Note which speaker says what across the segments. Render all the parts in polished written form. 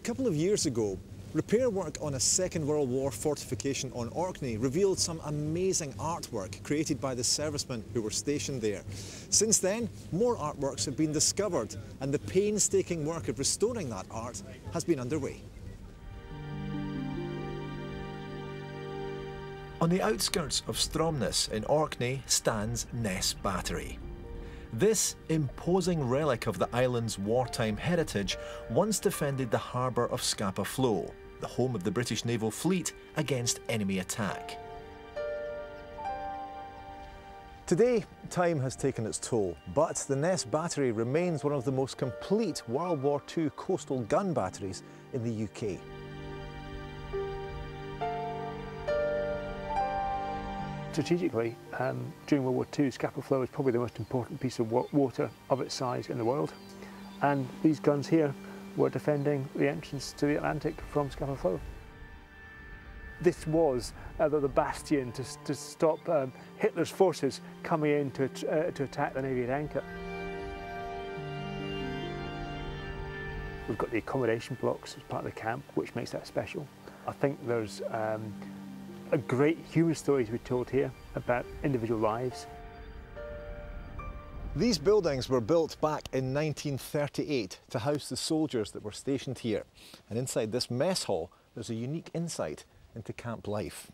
Speaker 1: couple of years ago, repair work on a Second World War fortification on Orkney revealed some amazing artwork created by the servicemen who were stationed there. Since then, more artworks have been discovered, and the painstaking work of restoring that art has been underway. On the outskirts of Stromness in Orkney stands Ness Battery. This imposing relic of the island's wartime heritage once defended the harbour of Scapa Flow, the home of the British naval fleet, against enemy attack. Today, time has taken its toll, but the Ness Battery remains one of the most complete World War II coastal gun batteries in the UK.
Speaker 2: Strategically, during World War II, Scapa Flow is probably the most important piece of water of its size in the world. And these guns here were defending the entrance to the Atlantic from Scapa Flow. This was the bastion to stop Hitler's forces coming in to attack the Navy at anchor. We've got the accommodation blocks as part of the camp, which makes that special. I think there's a great human story to be told here about individual lives.
Speaker 1: These buildings were built back in 1938 to house the soldiers that were stationed here. And inside this mess hall, there's a unique insight into camp life.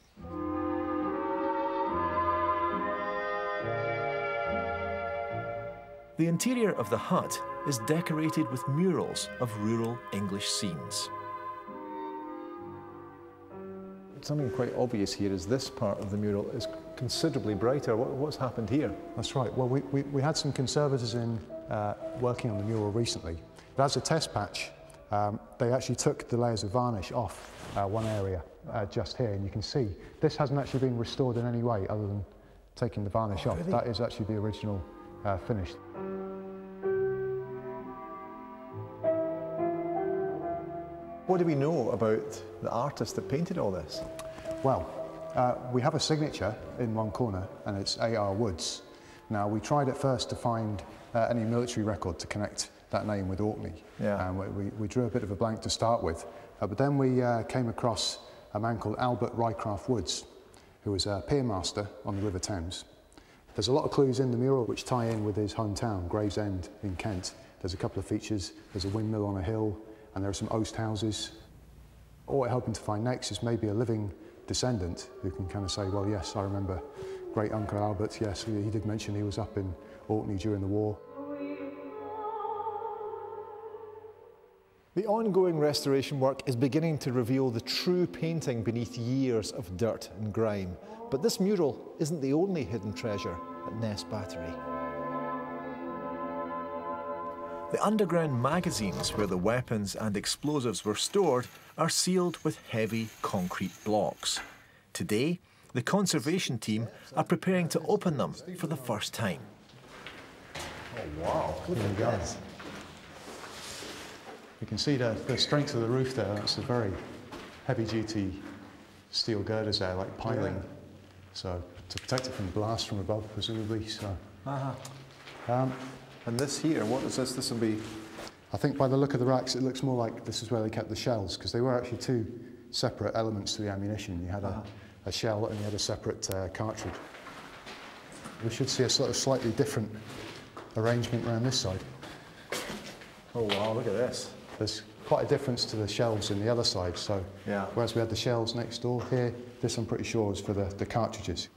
Speaker 1: The interior of the hut is decorated with murals of rural English scenes. Something quite obvious here is this part of the mural is considerably brighter. What's happened here?
Speaker 3: That's right. Well, we had some conservators in working on the mural recently. But as a test patch, they actually took the layers of varnish off one area just here, and you can see this hasn't actually been restored in any way other than taking the varnish off. Really? That is actually the original finish.
Speaker 1: What do we know about the artist that painted all this?
Speaker 3: Well, we have a signature in one corner, and it's A.R. Woods. Now, we tried at first to find any military record to connect that name with Orkney. Yeah. And we drew a bit of a blank to start with. But then we came across a man called Albert Rycraft Woods, who was a piermaster on the River Thames. There's a lot of clues in the mural which tie in with his hometown, Gravesend in Kent. There's a couple of features. There's a windmill on a hill, and there are some oast houses. What we're hoping to find next is maybe a living descendant who can kind of say, well, yes, I remember great Uncle Albert, yes, he did mention he was up in Orkney during the war.
Speaker 1: The ongoing restoration work is beginning to reveal the true painting beneath years of dirt and grime. But this mural isn't the only hidden treasure at Ness Battery. The underground magazines where the weapons and explosives were stored are sealed with heavy concrete blocks. Today, the conservation team are preparing to open them for the first time.
Speaker 3: Oh wow, look at this. You can see the strength of the roof there. That's a very heavy-duty steel girders there, like piling. Yeah. So, to protect it from blast from above, presumably. So.
Speaker 1: And this here, what is this? This will be...
Speaker 3: I think by the look of the racks, it looks more like this is where they kept the shells, because they were actually two separate elements to the ammunition. You had a shell and you had a separate cartridge. We should see a sort of slightly different arrangement around this side.
Speaker 1: Oh wow, look at this.
Speaker 3: There's quite a difference to the shells in the other side. So whereas we had the shells next door here, this I'm pretty sure is for the cartridges.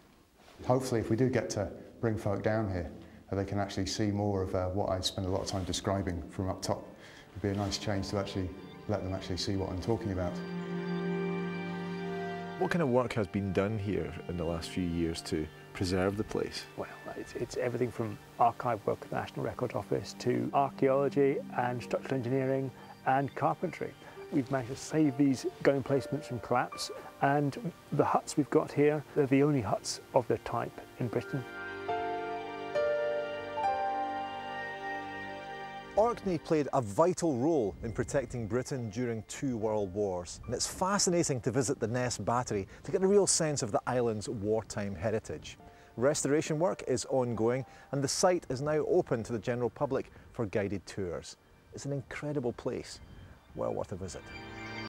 Speaker 3: Hopefully, if we do get to bring folk down here, they can actually see more of what I spend a lot of time describing from up top. It'd be a nice change to actually let them actually see what I'm talking about.
Speaker 1: What kind of work has been done here in the last few years to preserve the place? Well,
Speaker 2: it's everything from archive work at the National Records Office to archaeology and structural engineering and carpentry. We've managed to save these gun emplacements from collapse, and the huts we've got here, they're the only huts of their type in Britain.
Speaker 1: Orkney played a vital role in protecting Britain during 2 world wars, and it's fascinating to visit the Ness Battery to get a real sense of the island's wartime heritage. Restoration work is ongoing, and the site is now open to the general public for guided tours. It's an incredible place, well worth a visit.